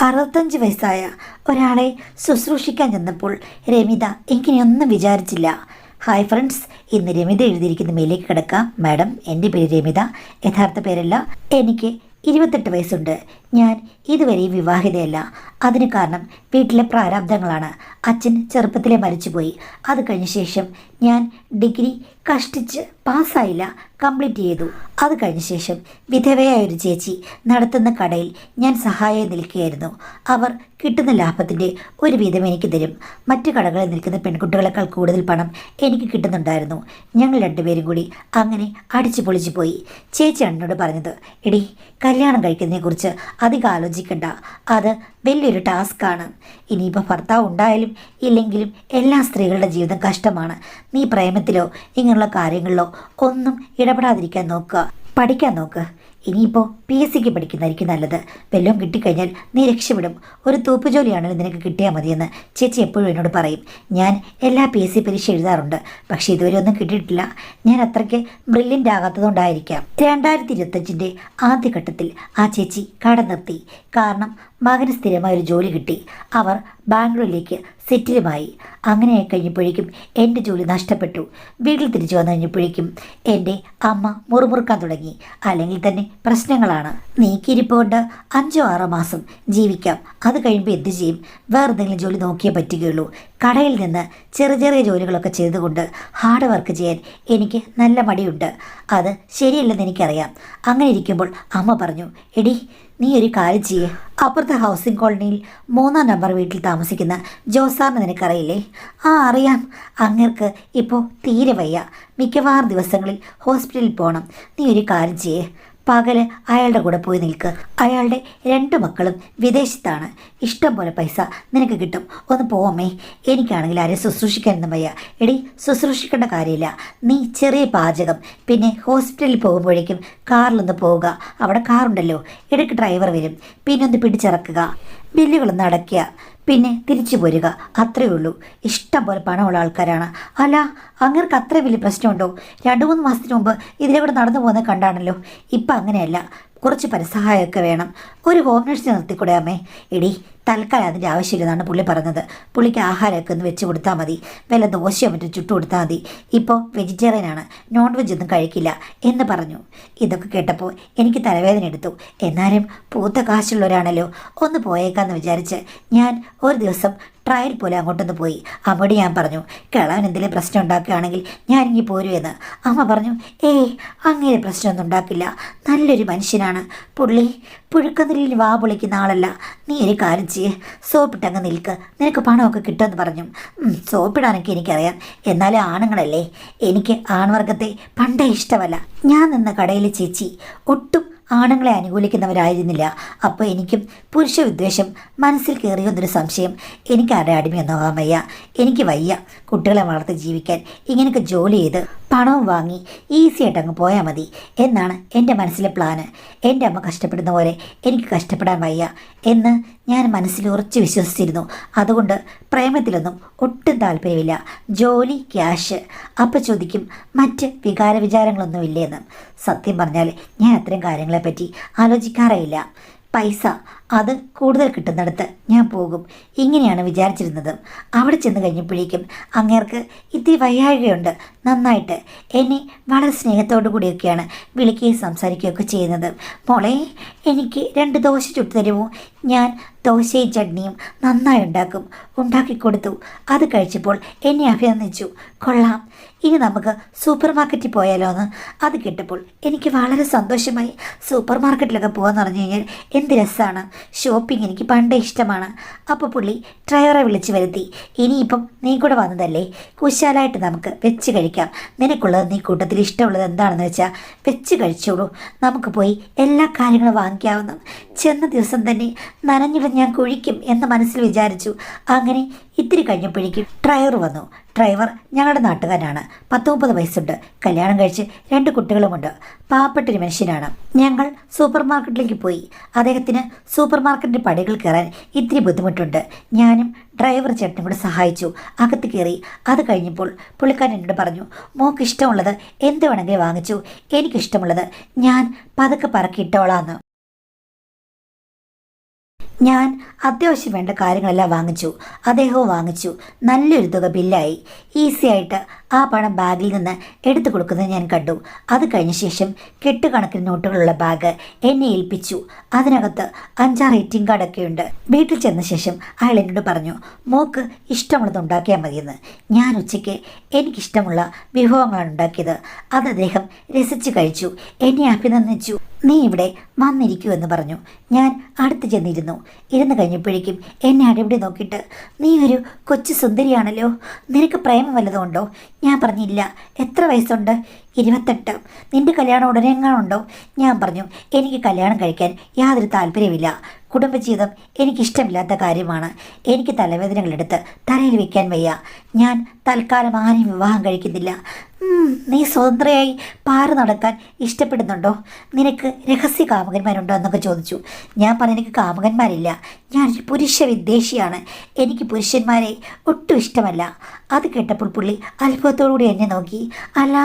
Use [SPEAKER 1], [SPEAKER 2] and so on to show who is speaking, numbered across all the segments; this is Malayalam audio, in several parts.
[SPEAKER 1] 65 വയസ്സായ ഒരാളെ ശുശ്രൂഷിക്കാൻ ചെന്നപ്പോൾ രമിത ഇങ്ങനെയൊന്നും വിചാരിച്ചില്ല. ഹായ് ഫ്രണ്ട്സ്, ഇന്ന് രമിത എഴുതിയിരിക്കുന്ന മേലേക്ക് കിടക്കാം. മാഡം, എൻ്റെ പേര് രമിത, യഥാർത്ഥ പേരല്ല. എനിക്ക് 28 വയസ്സുണ്ട്. ഞാൻ ഇതുവരെയും വിവാഹിതയല്ല. അതിന് കാരണം വീട്ടിലെ പ്രാരാബ്ദങ്ങളാണ്. അച്ഛൻ ചെറുപ്പത്തിലെ മരിച്ചുപോയി. അത് കഴിഞ്ഞ ശേഷം ഞാൻ ഡിഗ്രി കഷ്ടിച്ച് പാസ്സായില്ല, കംപ്ലീറ്റ് ചെയ്തു. അത് കഴിഞ്ഞ ശേഷം വിധവയായൊരു ചേച്ചി നടത്തുന്ന കടയിൽ ഞാൻ സഹായം നിൽക്കുകയായിരുന്നു. അവർ കിട്ടുന്ന ലാഭത്തിൻ്റെ ഒരു വീതം എനിക്ക് തരും. മറ്റു കടകളിൽ നിൽക്കുന്ന പെൺകുട്ടികളെക്കാൾ കൂടുതൽ പണം എനിക്ക് കിട്ടുന്നുണ്ടായിരുന്നു. ഞങ്ങൾ രണ്ടുപേരും കൂടി അങ്ങനെ അടിച്ചു പൊളിച്ചു പോയി. ചേച്ചി അണ്ണനോട് പറഞ്ഞത്, എടി, കല്യാണം കഴിക്കുന്നതിനെക്കുറിച്ച് അധികം ആലോചിക്കണ്ട, അത് വലിയൊരു ടാസ്ക്കാണ്. ഇനിയിപ്പോൾ ഭർത്താവ് ഉണ്ടായാലും ഇല്ലെങ്കിലും എല്ലാ സ്ത്രീകളുടെ ജീവിതം കഷ്ടമാണ്. നീ പ്രേമത്തിലോ ഇങ്ങനെയുള്ള കാര്യങ്ങളിലോ ഒന്നും ഇടപെടാതിരിക്കാൻ നോക്കുക, പഠിക്കാൻ നോക്ക്. ഇനിയിപ്പോൾ PSCക്ക് പഠിക്കുന്നതായിരിക്കും നല്ലത്. വല്ലതും കിട്ടിക്കഴിഞ്ഞാൽ നീ രക്ഷപ്പെടും. ഒരു തൂപ്പ് ജോലിയാണെങ്കിലും നിനക്ക് കിട്ടിയാൽ മതിയെന്ന് ചേച്ചി എപ്പോഴും എന്നോട് പറയും. ഞാൻ എല്ലാ PSC പരീക്ഷ എഴുതാറുണ്ട്, പക്ഷേ ഇതുവരെ ഒന്നും കിട്ടിയിട്ടില്ല. ഞാൻ അത്രയ്ക്ക് ബ്രില്യൻ്റ് ആകാത്തതുകൊണ്ടായിരിക്കാം. 2025 ആദ്യഘട്ടത്തിൽ ആ ചേച്ചി കട നിർത്തി. കാരണം മകന് സ്ഥിരമായൊരു ജോലി കിട്ടി. അവർ ബാംഗ്ലൂരിലേക്ക് സെറ്റിലുമായി. അങ്ങനെ കഴിഞ്ഞപ്പോഴേക്കും എൻ്റെ ജോലി നഷ്ടപ്പെട്ടു. വീട്ടിൽ തിരിച്ചു വന്നു കഴിഞ്ഞപ്പോഴേക്കും എൻ്റെ അമ്മ മുറുമുറുക്കാൻ തുടങ്ങി. അല്ലെങ്കിൽ തന്നെ പ്രശ്നങ്ങളാണ്. നീക്കിയിരിപ്പ് കൊണ്ട് 5-6 മാസം ജീവിക്കാം. അത് കഴിയുമ്പോൾ എന്ത് ചെയ്യും? വേറെ എന്തെങ്കിലും ജോലി നോക്കിയേ പറ്റുകയുള്ളൂ. കടയിൽ നിന്ന് ചെറിയ ചെറിയ ജോലികളൊക്കെ ചെയ്തുകൊണ്ട് ഹാർഡ് വർക്ക് ചെയ്യാൻ എനിക്ക് നല്ല മടിയുണ്ട്. അത് ശരിയല്ലെന്ന് എനിക്കറിയാം. അങ്ങനെ ഇരിക്കുമ്പോൾ അമ്മ പറഞ്ഞു, എടി, നീ ഒരു കാര്യം ചെയ്യേ. അപ്പുറത്തെ ഹൗസിംഗ് കോളനിയിൽ 3-ാം നമ്പർ വീട്ടിൽ താമസിക്കുന്ന ജോസാറിന് നിനക്കറിയില്ലേ? ആ, അറിയാം. അങ്ങേർക്ക് ഇപ്പോൾ തീരെ വയ്യ. മിക്കവാറും ദിവസങ്ങളിൽ ഹോസ്പിറ്റലിൽ പോകണം. നീ ഒരു കാര്യം ചെയ്യേ, പകല് അയാളുടെ കൂടെ പോയി നിൽക്ക്. അയാളുടെ 2 മക്കളും വിദേശത്താണ്. ഇഷ്ടം പോലെ പൈസ നിനക്ക് കിട്ടും. ഒന്ന് പോവമ്മേ. എനിക്കാണെങ്കിൽ ആരെയും ശുശ്രൂഷിക്കാനൊന്നും വയ്യ. എടി, ശുശ്രൂഷിക്കേണ്ട കാര്യമില്ല. നീ ചെറിയ പാചകം, പിന്നെ ഹോസ്പിറ്റലിൽ പോകുമ്പോഴേക്കും കാറിലൊന്ന് പോവുക. അവിടെ കാറുണ്ടല്ലോ, ഇടയ്ക്ക് ഡ്രൈവർ വരും. പിന്നെ ഒന്ന് പിടിച്ചിറക്കുക, ബില്ലുകളൊന്ന് അടയ്ക്കുക, പിന്നെ തിരിച്ചു പോരുക. അത്രയേ ഉള്ളൂ. ഇഷ്ടം പോലെ പണമുള്ള ആൾക്കാരാണ്. അല്ല, അങ്ങേർക്ക് അത്ര വലിയ പ്രശ്നമുണ്ടോ? 2-3 മാസത്തിന് മുമ്പ് ഇതിലെ കൂടെ നടന്നു പോകുന്നത് കണ്ടാണല്ലോ. ഇപ്പം അങ്ങനെയല്ല, കുറച്ച് പരസഹായമൊക്കെ വേണം. ഒരു ഹോം നഴ്സിനെ നിർത്തിക്കൂടെ അമ്മേ? എടി, തൽക്കാലം അതിൻ്റെ ആവശ്യമില്ലെന്നാണ് പുള്ളി പറഞ്ഞത്. പുള്ളിക്ക് ആഹാരമൊക്കെ ഒന്ന് വെച്ച് കൊടുത്താൽ മതി. വല്ല ദോശയോ മറ്റും ചുട്ടു കൊടുത്താൽ മതി. ഇപ്പോൾ വെജിറ്റേറിയനാണ്, നോൺ വെജ് ഒന്നും കഴിക്കില്ല എന്ന് പറഞ്ഞു. ഇതൊക്കെ കേട്ടപ്പോൾ എനിക്ക് തലവേദന എടുത്തു. എന്നാലും പൂത്ത കാശുള്ളവരാണല്ലോ, ഒന്ന് പോയേക്കാന്ന് വിചാരിച്ച് ഞാൻ ഒരു ദിവസം ട്രയൽ പോലെ അങ്ങോട്ടൊന്ന് പോയി. അമ്മയോട് ഞാൻ പറഞ്ഞു, കിളവൻ എന്തെങ്കിലും പ്രശ്നം ഉണ്ടാക്കുകയാണെങ്കിൽ ഞാനിങ്ങി പോരുമെന്ന്. അമ്മ പറഞ്ഞു, ഏയ്, അങ്ങനെ പ്രശ്നമൊന്നും ഉണ്ടാക്കില്ല. നല്ലൊരു മനുഷ്യനാണ് പുള്ളി. പുഴുക്കനിലയിൽ വാ പൊളിക്കുന്ന ആളല്ല. നീ ഒരു കാര്യം ചെയ്യേ, സോപ്പിട്ടങ്ങ് നിൽക്ക്, നിനക്ക് പണമൊക്കെ കിട്ടുമെന്ന് പറഞ്ഞു. സോപ്പിടാനൊക്കെ എനിക്കറിയാം. എന്നാലും ആണുങ്ങളല്ലേ, എനിക്ക് ആൺവർഗത്തെ പണ്ടേ ഇഷ്ടമല്ല. ഞാൻ നിന്ന കടയിലെ ചേച്ചി ഒട്ടും ആണുങ്ങളെ അനുകൂലിക്കുന്നവരായിരുന്നില്ല. അപ്പോൾ എനിക്കും പുരുഷ വിദ്വേഷം മനസ്സിൽ കയറിയൊന്നൊരു സംശയം. എനിക്ക് ആരുടെ അടിമയൊന്നും ആകാൻ വയ്യ. എനിക്ക് വയ്യ കുട്ടികളെ വളർത്തി ജീവിക്കാൻ. ഇങ്ങനെയൊക്കെ ജോലി ചെയ്ത് പണവും വാങ്ങി ഈസി ആയിട്ട് അങ്ങ് പോയാൽ മതി എന്നാണ് എൻ്റെ മനസ്സിലെ പ്ലാന്. എൻ്റെ അമ്മ കഷ്ടപ്പെടുന്ന പോലെ എനിക്ക് കഷ്ടപ്പെടാൻ വയ്യ എന്ന് ഞാൻ മനസ്സിൽ ഉറച്ചു വിശ്വസിച്ചിരുന്നു. അതുകൊണ്ട് പ്രേമത്തിലൊന്നും ഒട്ടും താല്പര്യമില്ല. ജോലി, ക്യാഷ്. അപ്പം ചോദിക്കും, മറ്റ് വികാരവിചാരങ്ങളൊന്നും ഇല്ലേന്ന്. സത്യം പറഞ്ഞാൽ ഞാൻ അത്തരം കാര്യങ്ങളെപ്പറ്റി ആലോചിക്കാറേയില്ല. പൈസ അത് കൂടുതൽ കിട്ടുന്നിടത്ത് ഞാൻ പോകും, ഇങ്ങനെയാണ് വിചാരിച്ചിരുന്നത്. അവിടെ ചെന്ന് കഴിഞ്ഞപ്പോഴേക്കും അങ്ങേർക്ക് ഇത്തിരി വയ്യാഴികയുണ്ട്. നന്നായിട്ട് എന്നെ വളരെ സ്നേഹത്തോടു കൂടിയൊക്കെയാണ് വിളിക്കുകയും സംസാരിക്കുകയൊക്കെ ചെയ്യുന്നത്. മോളെ, എനിക്ക് 2 ദോശ ചുട്ടു തരുമോ? ഞാൻ ദോശയും ചട്നിയും നന്നായി ഉണ്ടാക്കിക്കൊടുത്തു. അത് കഴിച്ചപ്പോൾ എന്നെ അഭിനന്ദിച്ചു. കൊള്ളാം, ഇനി നമുക്ക് സൂപ്പർ മാർക്കറ്റിൽ പോയാലോ എന്ന്. അത് കേട്ടപ്പോൾ എനിക്ക് വളരെ സന്തോഷമായി. സൂപ്പർ മാർക്കറ്റിലൊക്കെ പോകാമെന്ന് പറഞ്ഞു കഴിഞ്ഞാൽ എന്ത് രസമാണ്. ഷോപ്പിംഗ് എനിക്ക് പണ്ടേ ഇഷ്ടമാണ്. അപ്പോൾ പുള്ളി ഡ്രൈവറെ വിളിച്ച് വരുത്തി. ഇനിയിപ്പം നീ കൂടെ വന്നതല്ലേ, കുശാലായിട്ട് നമുക്ക് വെച്ച് കഴിക്കാം. നിനക്കുള്ളത് നീ കൂട്ടത്തിൽ ഇഷ്ടമുള്ളത് എന്താണെന്ന് വെച്ചാൽ വെച്ച് കഴിച്ചോളൂ. നമുക്ക് പോയി എല്ലാ കാര്യങ്ങളും വാങ്ങിക്കാവുന്ന. ചെന്ന ദിവസം തന്നെ നനഞ്ഞിട ഞാൻ കുഴിക്കും എന്ന് മനസ്സിൽ വിചാരിച്ചു. അങ്ങനെ ഇത്തിരി കഴിഞ്ഞപ്പോഴേക്കും ഡ്രൈവർ വന്നു. ഡ്രൈവർ ഞങ്ങളുടെ നാട്ടുകാരനാണ്. 19 വയസ്സുണ്ട്. കല്യാണം കഴിച്ച് 2 കുട്ടികളുമുണ്ട്. പാവപ്പെട്ടൊരു മനുഷ്യനാണ്. ഞങ്ങൾ സൂപ്പർ മാർക്കറ്റിലേക്ക് പോയി. അദ്ദേഹത്തിന് സൂപ്പർ മാർക്കറ്റിൻ്റെ പടികൾ കയറാൻ ഇത്തിരി ബുദ്ധിമുട്ടുണ്ട്. ഞാനും ഡ്രൈവർ ചേട്ടനും കൂടെ സഹായിച്ചു. അകത്ത് കയറി. അത് കഴിഞ്ഞപ്പോൾ പുള്ളിക്കാരൻ എന്നോട് പറഞ്ഞു, മോക്ക് ഇഷ്ടമുള്ളത് എന്ത് വേണമെങ്കിലും വാങ്ങിച്ചു, എനിക്കിഷ്ടമുള്ളത് ഞാൻ പതുക്കെ പറക്കിയിട്ടോളാന്ന്. ഞാൻ അത്യാവശ്യം വേണ്ട കാര്യങ്ങളെല്ലാം വാങ്ങിച്ചു. അദ്ദേഹവും വാങ്ങിച്ചു. നല്ലൊരു തുക ബില്ലായി. ഈസി ആയിട്ട് ആ പണം ബാഗിൽ നിന്ന് എടുത്തു കൊടുക്കുന്നത് ഞാൻ കണ്ടു. അത് കഴിഞ്ഞ ശേഷം കെട്ടുകണക്കിന് നോട്ടുകളുള്ള ബാഗ് എന്നെ ഏൽപ്പിച്ചു. അതിനകത്ത് 5-6 ATM കാർഡൊക്കെ ഉണ്ട്. വീട്ടിൽ ചെന്ന ശേഷം അയാൾ എന്നോട് പറഞ്ഞു, മോക്ക് ഇഷ്ടമുള്ളത് ഉണ്ടാക്കിയാൽ മതിയെന്ന്. ഞാൻ ഉച്ചയ്ക്ക് എനിക്കിഷ്ടമുള്ള വിഭവങ്ങളാണ് ഉണ്ടാക്കിയത്. അത് അദ്ദേഹം രസിച്ച് കഴിച്ചു. എന്നെ അഭിനന്ദിച്ചു. നീ ഇവിടെ വന്നിരിക്കൂ എന്ന് പറഞ്ഞു. ഞാൻ അടുത്ത് ചെന്നിരുന്നു. ഇരുന്ന് കഴിഞ്ഞപ്പോഴേക്കും എന്നെ അടിപിടി നോക്കിയിട്ട്, നീ ഒരു കൊച്ചു സുന്ദരിയാണല്ലോ, നിനക്ക് പ്രേമം വല്ലതും ഉണ്ടോ? ഞാൻ പറഞ്ഞില്ല. എത്ര വയസ്സുണ്ട്? 28. നിന്റെ കല്യാണം ഉടനെ എങ്ങാനുണ്ടോ? ഞാൻ പറഞ്ഞു, എനിക്ക് കല്യാണം കഴിക്കാൻ യാതൊരു താല്പര്യമില്ല. കുടുംബജീവിതം എനിക്കിഷ്ടമില്ലാത്ത കാര്യമാണ്. എനിക്ക് തലവേദനകളെടുത്ത് തലയിൽ വയ്ക്കാൻ വയ്യ. ഞാൻ തൽക്കാലം ആരെയും വിവാഹം കഴിക്കുന്നില്ല. നീ സ്വതന്ത്രയായി പാറ് നടക്കാൻ ഇഷ്ടപ്പെടുന്നുണ്ടോ? നിനക്ക് രഹസ്യ കാമുകന്മാരുണ്ടോ എന്നൊക്കെ ചോദിച്ചു. ഞാൻ പറഞ്ഞു, എനിക്ക് കാമുകന്മാരില്ല. ഞാനൊരു പുരുഷ വിദ്വേഷിയാണ്. എനിക്ക് പുരുഷന്മാരെ ഒട്ടും ഇഷ്ടമല്ല. അത് കേട്ടപ്പോൾ പുള്ളി അത്ഭുതത്തോടുകൂടി എന്നെ നോക്കി. അല്ല,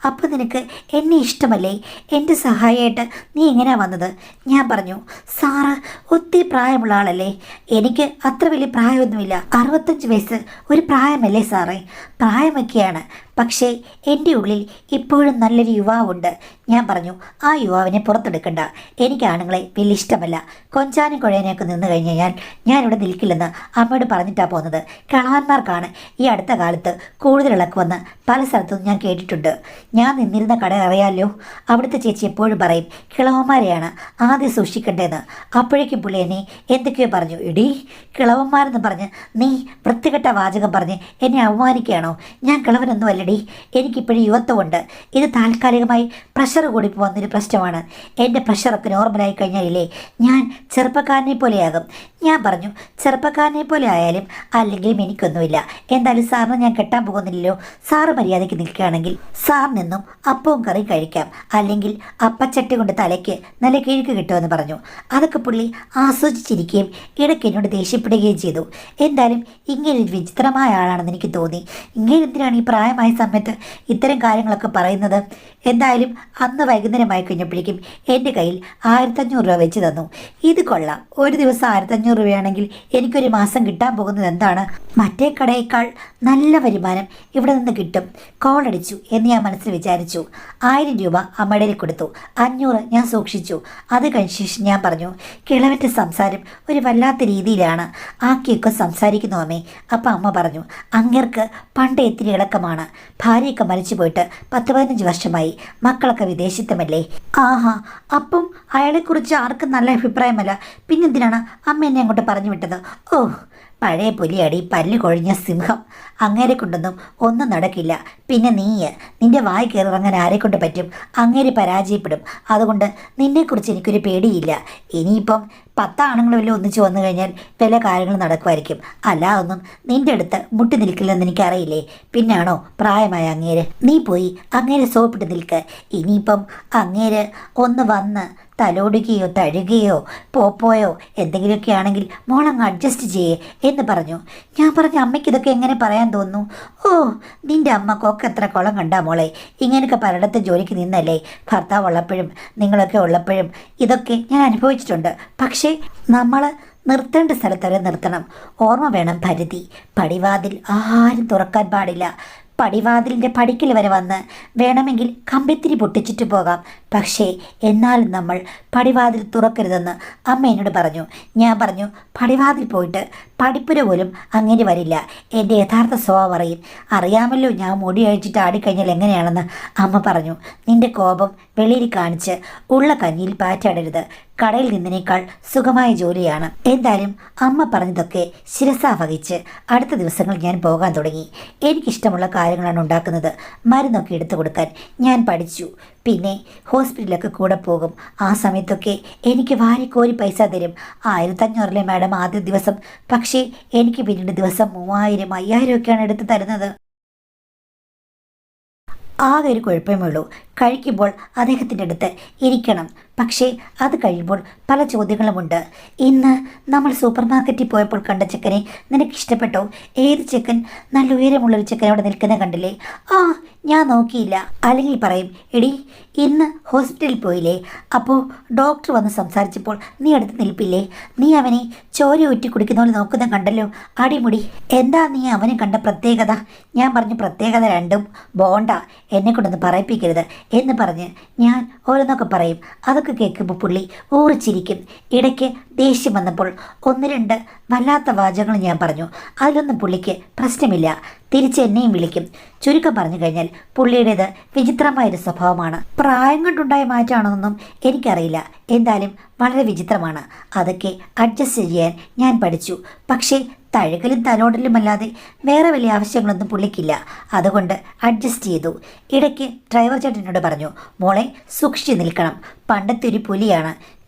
[SPEAKER 1] അപ്പം നിനക്ക് എന്നെ ഇഷ്ടമല്ലേ? എൻ്റെ സഹായമായിട്ട് നീ എങ്ങനെയാണ് വന്നത്? ഞാൻ പറഞ്ഞു, സാറ് ഒത്തിരി പ്രായമുള്ള ആളല്ലേ? എനിക്ക് അത്ര വലിയ പ്രായമൊന്നുമില്ല. 65 വയസ്സ് ഒരു പ്രായമല്ലേ സാറേ? പ്രായമൊക്കെയാണ്, പക്ഷേ എൻ്റെ ഉള്ളിൽ ഇപ്പോഴും നല്ലൊരു യുവാവുണ്ട്. ഞാൻ പറഞ്ഞു, ആ യുവാവിനെ പുറത്തെടുക്കണ്ട. എനിക്ക് ആണുങ്ങളെ വലിയ ഇഷ്ടമല്ല. കൊഞ്ചാനും കുഴയനെയൊക്കെ നിന്ന് കഴിഞ്ഞാൽ ഞാനിവിടെ നിൽക്കില്ലെന്ന് അമ്മയോട് പറഞ്ഞിട്ടാണ് പോകുന്നത്. കിളവന്മാർക്കാണ് ഈ അടുത്ത കാലത്ത് കൂടുതൽ ഇളക്കുവന്ന് പല സ്ഥലത്തും ഞാൻ കേട്ടിട്ടുണ്ട്. ഞാൻ നിന്നിരുന്ന കട അറിയാമല്ലോ, അവിടുത്തെ ചേച്ചി എപ്പോഴും പറയും കിളവന്മാരെയാണ് ആദ്യം സൂക്ഷിക്കേണ്ടതെന്ന്. അപ്പോഴേക്കും പുള്ളി എന്നെ എന്തൊക്കെയോ പറഞ്ഞു. ഇടീ, കിളവന്മാരെന്ന് പറഞ്ഞ് നീ വൃത്തികെട്ട വാചകം പറഞ്ഞ് എന്നെ അവമാനിക്കുകയാണോ? ഞാൻ കിളവനൊന്നും അല്ലടി. എനിക്കിപ്പോഴും യുവത്വമുണ്ട്. ഇത് താൽക്കാലികമായി പ്രഷർ കൂടി പോകുന്നൊരു പ്രശ്നമാണ്. എൻ്റെ പ്രഷറൊക്കെ നോർമലായി കഴിഞ്ഞാലേ ഞാൻ ചെറുപ്പക്കാരനെ പോലെയാകും. ഞാൻ പറഞ്ഞു, ചെറുപ്പക്കാരനെ പോലെ ആയാലും അല്ലെങ്കിലും എനിക്കൊന്നുമില്ല. എന്തായാലും സാറിന് ഞാൻ കെട്ടാൻ പോകുന്നില്ലല്ലോ. സാറ് മര്യാദയ്ക്ക് നിൽക്കുകയാണെങ്കിൽ സാർ നിന്നും അപ്പവും കറി കഴിക്കാം, അല്ലെങ്കിൽ അപ്പച്ചട്ടി കൊണ്ട് തലയ്ക്ക് നല്ല കിഴുക്ക് കിട്ടുമെന്ന് പറഞ്ഞു. അതൊക്കെ പുള്ളി ആസ്വദിച്ചിരിക്കുകയും ഇടയ്ക്ക് എന്നോട് ദേഷ്യപ്പെടുകയും ചെയ്തു. എന്തായാലും ഇങ്ങനെ ഒരു വിചിത്രമായ ആളാണെന്ന് എനിക്ക് തോന്നി. ഇങ്ങനെ എന്തിനാണ് ഈ പ്രായമായ സമയത്ത് ഇത്തരം കാര്യങ്ങളൊക്കെ പറയുന്നത്? എന്തായാലും അന്ന് വൈകുന്നേരമായി കഴിഞ്ഞപ്പോഴേക്കും എൻ്റെ കയ്യിൽ 1500 രൂപ വെച്ച് തന്നു. ഇത് കൊള്ളാം. ഒരു ദിവസം 1500 രൂപയാണെങ്കിൽ എനിക്കൊരു മാസം കിട്ടാൻ പോകുന്നത് എന്താണ്? മറ്റേ കടയേക്കാൾ നല്ല വരുമാനം ഇവിടെ നിന്ന് കിട്ടും. കോളടിച്ചു എന്ന് ഞാൻ മനസ്സിൽ വിചാരിച്ചു. 1000 രൂപ അമ്മയുടെ കൊടുത്തു. 500 ഞാൻ സൂക്ഷിച്ചു. അത് കഴിഞ്ഞ ശേഷം ഞാൻ പറഞ്ഞു, കിളവൻ്റെ സംസാരം ഒരു വല്ലാത്ത രീതിയിലാണ്. ആക്കിയൊക്കെ സംസാരിക്കുന്നു അമ്മേ. അപ്പം അമ്മ പറഞ്ഞു, അങ്ങേർക്ക് പണ്ട് ഇത്തിരി ഇളക്കമാണ്. ഭാര്യയൊക്കെ മരിച്ചു പോയിട്ട് 10-15 വർഷമായി. മക്കളൊക്കെ വിദേശത്തുമല്ലേ? ആഹാ, അപ്പം അയാളെക്കുറിച്ച് ആർക്കും നല്ല അഭിപ്രായമല്ല. പിന്നെന്തിനാണ് അമ്മ എന്നെ അങ്ങോട്ട് പറഞ്ഞു വിട്ടത്? ഓ, പഴയ പുലിയടി, പല്ല് കൊഴിഞ്ഞ സിംഹം. അങ്ങേരെ കൊണ്ടൊന്നും ഒന്നും നടക്കില്ല. പിന്നെ നിന്റെ വായി കയറിറങ്ങാൻ ആരെക്കൊണ്ട് പറ്റും? അങ്ങേര് പരാജയപ്പെടും. അതുകൊണ്ട് നിന്നെക്കുറിച്ച് എനിക്കൊരു പേടിയില്ല. ഇനിയിപ്പം 10 ആണുങ്ങൾ വല്ലതും ഒന്നിച്ച് വന്നു കഴിഞ്ഞാൽ പല കാര്യങ്ങൾ നടക്കുമായിരിക്കും. അല്ല, ഒന്നും നിന്റെ അടുത്ത് മുട്ടി നിൽക്കില്ലെന്ന് എനിക്കറിയില്ലേ? പിന്നാണോ പ്രായമായ അങ്ങേര്? നീ പോയി അങ്ങേരെ സോപ്പിട്ട് നിൽക്ക്. ഇനിയിപ്പം അങ്ങേര് ഒന്ന് വന്ന് തലോടുകയോ തഴുകുകയോ പോപ്പോയോ എന്തെങ്കിലുമൊക്കെ ആണെങ്കിൽ മോളങ്ങ് അഡ്ജസ്റ്റ് ചെയ്യേ എന്ന് പറഞ്ഞു. ഞാൻ പറഞ്ഞു, അമ്മയ്ക്ക് ഇതൊക്കെ എങ്ങനെ പറയാൻ തോന്നുന്നു? ഓ, നിൻ്റെ അമ്മക്കൊക്കെ എത്ര കുളം കണ്ടാ മോളെ. ഇങ്ങനെയൊക്കെ പലയിടത്തും ജോലിക്ക് നിന്നല്ലേ? ഭർത്താവ് ഉള്ളപ്പോഴും നിങ്ങളൊക്കെ ഉള്ളപ്പോഴും ഇതൊക്കെ ഞാൻ അനുഭവിച്ചിട്ടുണ്ട്. പക്ഷേ നമ്മൾ നിർത്തേണ്ട സ്ഥലത്ത് വരെ നിർത്തണം. ഓർമ്മ വേണം പരിധി. പടിവാതിൽ ആരും തുറക്കാൻ പാടില്ല. പടിവാതിലിൻ്റെ പടിക്കൽ വരെ വന്ന് വേണമെങ്കിൽ കമ്പിത്തിരി പൊട്ടിച്ചിട്ട് പോകാം. പക്ഷേ എന്നാലും നമ്മൾ പടിവാതിൽ തുറക്കരുതെന്ന് അമ്മ എന്നോട് പറഞ്ഞു. ഞാൻ പറഞ്ഞു, പടിവാതിൽ പോയിട്ട് പടിപ്പുര പോലും അങ്ങനെ വരില്ല. എൻ്റെ യഥാർത്ഥ സ്വഭാവം അറിയാമല്ലോ. ഞാൻ മുടി അഴിച്ചിട്ട് ആടിക്കഴിഞ്ഞാൽ എങ്ങനെയാണെന്ന് അമ്മ പറഞ്ഞു. നിൻ്റെ കോപം വെളിയിൽ കാണിച്ച് ഉള്ള കഞ്ഞിയിൽ പാറ്റാടരുത്. കടയിൽ നിന്നതിനേക്കാൾ സുഖമായ ജോലിയാണ്. എന്തായാലും അമ്മ പറഞ്ഞതൊക്കെ ശിരസാ വഹിച്ച് അടുത്ത ദിവസങ്ങൾ ഞാൻ പോകാൻ തുടങ്ങി. എനിക്കിഷ്ടമുള്ള കാര്യങ്ങളാണ് ഉണ്ടാക്കുന്നത്. മരുന്നൊക്കെ എടുത്തു കൊടുക്കാൻ ഞാൻ പഠിച്ചു. പിന്നെ ഹോസ്പിറ്റലിലൊക്കെ കൂടെ പോകും. ആ സമയത്തൊക്കെ എനിക്ക് വാരിക്കോരി പൈസ തരും. 1500 മാഡം ആദ്യ ദിവസം. പക്ഷേ എനിക്ക് പിന്നീട് ദിവസം 3000, 5000 ഒക്കെയാണ് എടുത്ത് തരുന്നത്. ആകെ ഒരു കുഴപ്പമേ ഉള്ളൂ, കഴിക്കുമ്പോൾ അദ്ദേഹത്തിൻ്റെ അടുത്ത് ഇരിക്കണം. പക്ഷേ അത് കഴിയുമ്പോൾ പല ചോദ്യങ്ങളുമുണ്ട്. ഇന്ന് നമ്മൾ സൂപ്പർ മാർക്കറ്റിൽ പോയപ്പോൾ കണ്ട ചെക്കനെ നിനക്ക് ഇഷ്ടപ്പെട്ടോ? ഏത് ചെക്കൻ? നല്ല ഉയരമുള്ളൊരു ചെക്കൻ അവിടെ നിൽക്കുന്നത് കണ്ടില്ലേ? ആ, ഞാൻ നോക്കിയില്ല. അല്ലെങ്കിൽ പറയും, എടി ഇന്ന് ഹോസ്പിറ്റലിൽ പോയില്ലേ, അപ്പോൾ ഡോക്ടർ വന്ന് സംസാരിച്ചപ്പോൾ നീ അടുത്ത് നിൽപ്പില്ലേ, നീ അവനെ ചോര ഊറ്റി കുടിക്കുന്ന പോലെ നോക്കുന്ന കണ്ടല്ലോ, അടിമുടി. എന്താ നീ അവനെ കണ്ട പ്രത്യേകത? ഞാൻ പറഞ്ഞു, പ്രത്യേകത രണ്ടും ബോണ്ട, എന്നെ കൊണ്ടൊന്ന് പറയിപ്പിക്കരുത് എന്ന് പറഞ്ഞ് ഞാൻ ഓരോന്നൊക്കെ പറയും. അതൊക്കെ കേൾക്കുമ്പോൾ പുള്ളി ഊറിച്ചിരിക്കും. ഇടയ്ക്ക് ദേഷ്യം വന്നപ്പോൾ ഒന്ന് രണ്ട് വല്ലാത്ത വാചകങ്ങൾ ഞാൻ പറഞ്ഞു. അതിലൊന്നും പുള്ളിക്ക് പ്രശ്നമില്ല. തിരിച്ച് എന്നെയും വിളിക്കും. ചുരുക്കം പറഞ്ഞു കഴിഞ്ഞാൽ പുള്ളിയുടേത് വിചിത്രമായൊരു സ്വഭാവമാണ്. പ്രായം കൊണ്ടുണ്ടായ മാറ്റമാണെന്നൊന്നും എനിക്കറിയില്ല. എന്തായാലും വളരെ വിചിത്രമാണ്. അതൊക്കെ അഡ്ജസ്റ്റ് ചെയ്യാൻ ഞാൻ പഠിച്ചു. പക്ഷേ തഴുകലും തലോടലുമല്ലാതെ വേറെ വലിയ ആവശ്യങ്ങളൊന്നും പുള്ളിക്കില്ല. അതുകൊണ്ട് അഡ്ജസ്റ്റ് ചെയ്തു. ഇടയ്ക്ക് ഡ്രൈവർ ചേട്ടനോട് പറഞ്ഞു, മോളെ സൂക്ഷിച്ച് നിൽക്കണം, പണ്ടത്തെ ഒരു പുലിയാണ്.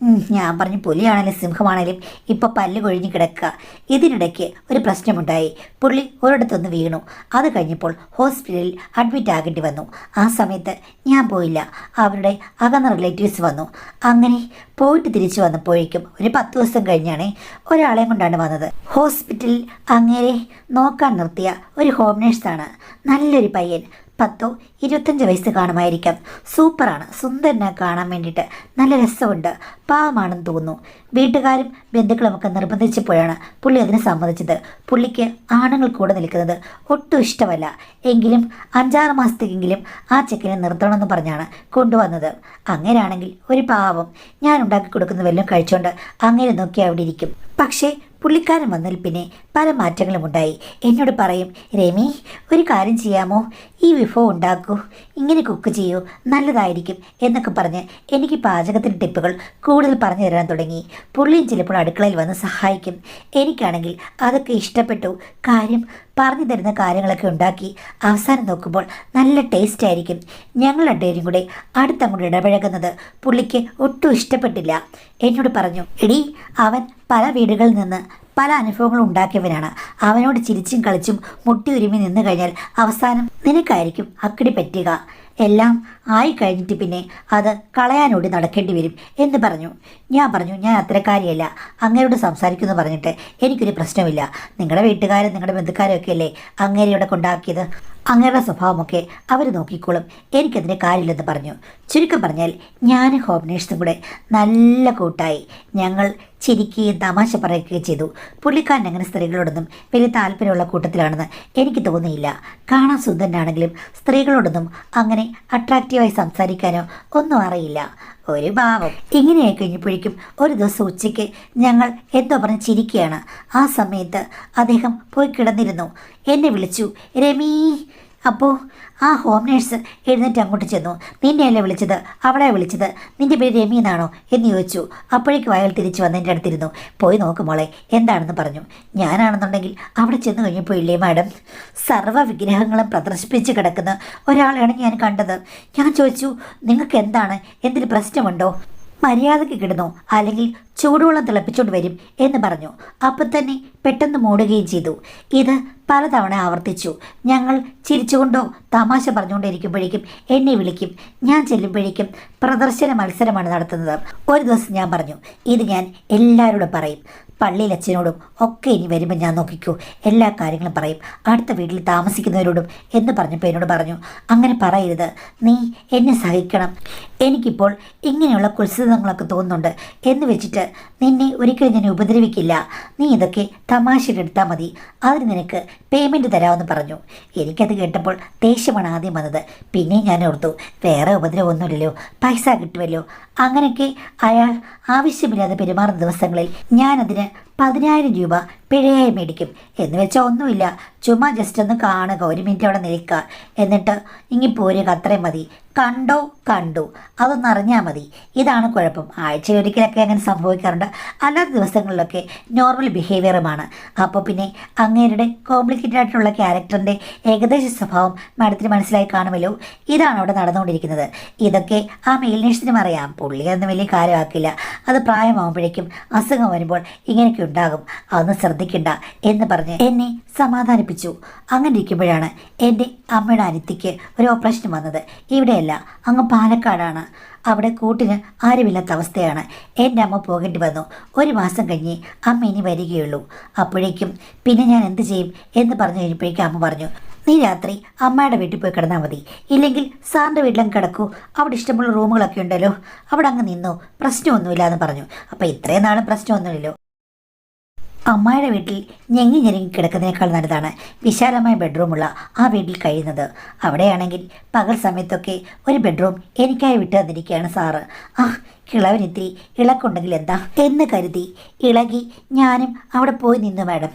[SPEAKER 1] ഞാൻ പറഞ്ഞു, പുലിയാണെങ്കിലും സിംഹമാണെങ്കിലും ഇപ്പോൾ പല്ല് കൊഴിഞ്ഞ് കിടക്കുക. ഇതിനിടയ്ക്ക് ഒരു പ്രശ്നമുണ്ടായി. പുള്ളി ഒരിടത്തൊന്ന് വീണു. അത് കഴിഞ്ഞപ്പോൾ ഹോസ്പിറ്റലിൽ അഡ്മിറ്റ് ആകേണ്ടി വന്നു. ആ സമയത്ത് ഞാൻ പോയില്ല. അവരുടെ അകന്ന റിലേറ്റീവ്സ് വന്നു. അങ്ങനെ പോയിട്ട് തിരിച്ചു വന്നപ്പോഴേക്കും ഒരു 10 ദിവസം കഴിഞ്ഞാണ് ഒരാളെയും കൊണ്ടാണ് വന്നത്. ഹോസ്പിറ്റലിൽ അങ്ങേരെ നോക്കാൻ നിർത്തിയ ഒരു ഹോം നേഴ്സാണ്. നല്ലൊരു പയ്യൻ, 10-25 വയസ്സ് കാണുമായിരിക്കാം. സൂപ്പറാണ്, സുന്ദരനെ കാണാൻ വേണ്ടിയിട്ട് നല്ല രസമുണ്ട്. പാവമാണെന്ന് തോന്നുന്നു. വീട്ടുകാരും ബന്ധുക്കളുമൊക്കെ നിർബന്ധിച്ചപ്പോഴാണ് പുള്ളി അതിന് സമ്മതിച്ചത്. പുള്ളിക്ക് ആണുങ്ങൾ കൂടെ നിൽക്കുന്നത് ഒട്ടും ഇഷ്ടമല്ല. എങ്കിലും 5-6 മാസത്തേക്കെങ്കിലും ആ ചെക്കനെ നിർത്തണമെന്ന് പറഞ്ഞാണ് കൊണ്ടുവന്നത്. അങ്ങനെയാണെങ്കിൽ ഒരു പാവം, ഞാൻ ഉണ്ടാക്കി കൊടുക്കുന്ന വല്ലതും കഴിച്ചുകൊണ്ട് അങ്ങനെ നോക്കി അവിടെ ഇരിക്കും. പക്ഷേ പുള്ളിക്കാരൻ വന്നതിൽ പിന്നെ പല മാറ്റങ്ങളും ഉണ്ടായി. എന്നോട് പറയും, രമി ഒരു കാര്യം ചെയ്യാമോ, ഈ വിഭവം ഉണ്ടാക്കൂ, ഇങ്ങനെ കുക്ക് ചെയ്യൂ, നല്ലതായിരിക്കും എന്നൊക്കെ പറഞ്ഞ് എനിക്ക് പാചകത്തിൻ്റെ ടിപ്പുകൾ കൂടുതൽ പറഞ്ഞു തരാൻ തുടങ്ങി. പുള്ളിയും ചിലപ്പോൾ അടുക്കളയിൽ വന്ന് സഹായിക്കും. എനിക്കാണെങ്കിൽ അതൊക്കെ ഇഷ്ടപ്പെട്ടു. കാര്യം പറഞ്ഞു തരുന്ന കാര്യങ്ങളൊക്കെ ഉണ്ടാക്കി അവസാനം നോക്കുമ്പോൾ നല്ല ടേസ്റ്റ് ആയിരിക്കും. ഞങ്ങൾ രണ്ടുപേരും കൂടെ അടുത്തങ്ങോട്ട് ഇടപഴകുന്നത് പുള്ളിക്ക് ഒട്ടും ഇഷ്ടപ്പെട്ടില്ല. എന്നോട് പറഞ്ഞു, എടി അവൻ പല വീടുകളിൽ നിന്ന് പല അനുഭവങ്ങളും ഉണ്ടാക്കിയവനാണ്. അവനോട് ചിരിച്ചും കളിച്ചും മുട്ടി ഉരുമി നിന്ന് കഴിഞ്ഞാൽ അവസാനം നിനക്കായിരിക്കും അക്കടി പറ്റുക. എല്ലാം ആയി കഴിഞ്ഞിട്ട് പിന്നെ അത് കളയാനോടി നടക്കേണ്ടി വരും എന്ന് പറഞ്ഞു. ഞാൻ പറഞ്ഞു, ഞാൻ അത്തരക്കാരിയല്ല, അങ്ങേരോട് സംസാരിക്കുമെന്ന് പറഞ്ഞിട്ട് എനിക്കൊരു പ്രശ്നമില്ല. നിങ്ങളുടെ വീട്ടുകാരും നിങ്ങളുടെ ബന്ധുക്കാരും ഒക്കെ അല്ലേ അങ്ങേരെ ഇവിടെ കൊണ്ടാക്കിയത്. അങ്ങയുടെ സ്വഭാവമൊക്കെ അവർ നോക്കിക്കോളും, എനിക്കതിന് കാര്യമില്ലെന്ന് പറഞ്ഞു. ചുരുക്കം പറഞ്ഞാൽ ഞാൻ ഹോം നേഴ്സും കൂടെ നല്ല കൂട്ടായി. ഞങ്ങൾ ചിരിക്കുകയും തമാശ പറയുകയും ചെയ്തു. പുള്ളിക്കാരൻ അങ്ങനെ സ്ത്രീകളോടൊന്നും വലിയ താല്പര്യമുള്ള കൂട്ടത്തിലാണെന്ന് എനിക്ക് തോന്നിയില്ല. കാണാൻ സുന്ദരനാണെങ്കിലും സ്ത്രീകളോടൊന്നും അങ്ങനെ അട്രാക്റ്റീവായി സംസാരിക്കാനോ ഒന്നും അറിയില്ല. ഒരു ഭാവം. ഇങ്ങനെയായി കഴിഞ്ഞപ്പോഴേക്കും ഒരു ദിവസം ഉച്ചയ്ക്ക് ഞങ്ങൾ എന്തോ പറഞ്ഞ് ചിരിക്കുകയാണ്. ആ സമയത്ത് അദ്ദേഹം പോയി കിടന്നിരുന്നു. എന്നെ വിളിച്ചു, രമീ. അപ്പോൾ ആ ഹോം നേഴ്സ് എഴുന്നേറ്റ് അങ്ങോട്ട് ചെന്നു. നിന്നെയല്ലേ വിളിച്ചത്, അവളെ വിളിച്ചത്, നിൻ്റെ പേര് രമി എന്നാണോ എന്ന് ചോദിച്ചു. അപ്പോഴേക്കും അയാൾ തിരിച്ചു വന്ന് എൻ്റെ അടുത്തിരുന്നു. പോയി നോക്ക് മോളെ എന്താണെന്ന് പറഞ്ഞു. ഞാനാണെന്നുണ്ടെങ്കിൽ അവിടെ ചെന്ന് കഴിഞ്ഞപ്പോൾ ഇല്ലേ മാഡം, സർവ്വ വിഗ്രഹങ്ങളും പ്രദർശിപ്പിച്ച് കിടക്കുന്ന ഒരാളെയാണ് ഞാൻ കണ്ടത്. ഞാൻ ചോദിച്ചു, നിങ്ങൾക്ക് എന്താണ്, എന്തെങ്കിലും പ്രശ്നമുണ്ടോ, മര്യാദയ്ക്ക് കിടന്നോ, അല്ലെങ്കിൽ ചൂടുവെള്ളം തിളപ്പിച്ചുകൊണ്ട് വരും എന്ന് പറഞ്ഞു. അപ്പം തന്നെ പെട്ടെന്ന് മൂടുകയും ചെയ്തു. ഇത് പലതവണ ആവർത്തിച്ചു. ഞങ്ങൾ ചിരിച്ചുകൊണ്ടോ തമാശ പറഞ്ഞുകൊണ്ടിരിക്കുമ്പോഴേക്കും എന്നെ വിളിക്കും. ഞാൻ ചെല്ലുമ്പോഴേക്കും പ്രദർശന മത്സരമാണ് നടത്തുന്നത്. ഒരു ദിവസം ഞാൻ പറഞ്ഞു, ഇത് ഞാൻ എല്ലാവരോടും പറയും, പള്ളിയിൽ അച്ഛനോടും ഒക്കെ ഇനി വരുമ്പോൾ ഞാൻ നോക്കിക്കൂ, എല്ലാ കാര്യങ്ങളും പറയും, അടുത്ത വീട്ടിൽ താമസിക്കുന്നവരോടും എന്ന് പറഞ്ഞപ്പോൾ എന്നോട് പറഞ്ഞു, അങ്ങനെ പറയരുത്, നീ എന്നെ സഹിക്കണം, എനിക്കിപ്പോൾ ഇങ്ങനെയുള്ള കുത്സിതങ്ങളൊക്കെ തോന്നുന്നുണ്ട് എന്ന് വെച്ചിട്ട് നിന്നെ ഒരിക്കലും ഞാൻ ഉപദ്രവിക്കില്ല, നീ ഇതൊക്കെ തമാശയിലെടുത്താൽ മതി, അതിന് നിനക്ക് പേയ്മെൻറ്റ് തരാമെന്ന് പറഞ്ഞു. എനിക്കത് കേട്ടപ്പോൾ ദേഷ്യമാണ് ആദ്യം വന്നത്. പിന്നെ ഞാൻ ഓർത്തു, വേറെ ഉപദ്രവമൊന്നുമില്ലല്ലോ, പൈസ കിട്ടുമല്ലോ. അങ്ങനെയൊക്കെ അയാൾ ആവശ്യമില്ലാതെ പെരുമാറുന്ന ദിവസങ്ങളിൽ ഞാനതിന് 10,000 രൂപ പിഴയായി മേടിക്കും. എന്ന് വെച്ചാൽ ഒന്നുമില്ല, ചുമ്മാ ജസ്റ്റ് ഒന്ന് കാണുക, 1 മിനിറ്റ് അവിടെ നിൽക്കുക, എന്നിട്ട് ഇങ്ങി പോരുക, അത്രയും മതി. കണ്ടോ കണ്ടു, അതൊന്ന് അറിഞ്ഞാൽ മതി. ഇതാണ് കുഴപ്പം. ആഴ്ചയിൽ ഒരിക്കലൊക്കെ അങ്ങനെ സംഭവിക്കാറുണ്ട്, അല്ലാത്ത ദിവസങ്ങളിലൊക്കെ നോർമൽ ബിഹേവിയറുമാണ്. അപ്പോൾ പിന്നെ അങ്ങേരുടെ കോംപ്ലിക്കേറ്റഡ് ആയിട്ടുള്ള ക്യാരക്ടറിൻ്റെ ഏകദേശ സ്വഭാവം മാഡത്തിന് മനസ്സിലായി കാണുമല്ലോ. ഇതാണ് അവിടെ നടന്നുകൊണ്ടിരിക്കുന്നത്. ഇതൊക്കെ ആ മെയിൽ നേഴ്സിനും അറിയാം. പുള്ളിയൊന്നും വലിയ കാര്യമാക്കില്ല. അത് പ്രായമാകുമ്പോഴേക്കും അസുഖം വരുമ്പോൾ ഇങ്ങനെയൊക്കെ ഉണ്ടാകും, അതൊന്നും ശ്രദ്ധിക്കണ്ട എന്ന് പറഞ്ഞ് എന്നെ സമാധാനിപ്പിച്ചു. അങ്ങനെ ഇരിക്കുമ്പോഴാണ് എൻ്റെ അമ്മയുടെ അനിയത്തിക്ക് ഒരു ഓപ്പറേഷൻ വന്നത്. ഇവിടെയല്ല, അങ്ങ് പാലക്കാടാണ്. അവിടെ കൂട്ടിന് ആരുമില്ലാത്ത അവസ്ഥയാണ്. എൻ്റെ അമ്മ പോകേണ്ടി വന്നു. 1 മാസം കഴിഞ്ഞ് അമ്മ ഇനി വരികയുള്ളൂ. അപ്പോഴേക്കും പിന്നെ ഞാൻ എന്ത് ചെയ്യും എന്ന് പറഞ്ഞു കഴിഞ്ഞപ്പോഴേക്കും അമ്മ പറഞ്ഞു, നീ രാത്രി അമ്മയുടെ വീട്ടിൽ പോയി കിടന്നാൽ മതി, ഇല്ലെങ്കിൽ സാറിൻ്റെ വീട്ടിലങ്ങ് കിടക്കൂ, അവിടെ ഇഷ്ടമുള്ള റൂമുകളൊക്കെ ഉണ്ടല്ലോ, അവിടെ അങ്ങ് നിന്നോ, പ്രശ്നമൊന്നുമില്ല എന്ന് പറഞ്ഞു. അപ്പോൾ ഇത്രയും നാളും പ്രശ്നമൊന്നുമില്ലല്ലോ. അമ്മായിയുടെ വീട്ടിൽ ഞെങ്ങി ഞെരുങ്ങി കിടക്കുന്നതിനേക്കാൾ നല്ലതാണ് വിശാലമായ ബെഡ്റൂമുള്ള ആ വീട്ടിൽ കഴിയുന്നത്. അവിടെയാണെങ്കിൽ പകൽ സമയത്തൊക്കെ ഒരു ബെഡ്റൂം എനിക്കായി വിട്ടു തന്നിരിക്കുകയാണ് സാറ്. ആ കിളവനിത്തിരി ഇളക്കുണ്ടെങ്കിൽ എന്താ എന്ന് കരുതി ഇളകി ഞാനും അവിടെ പോയി നിന്നു മാഡം.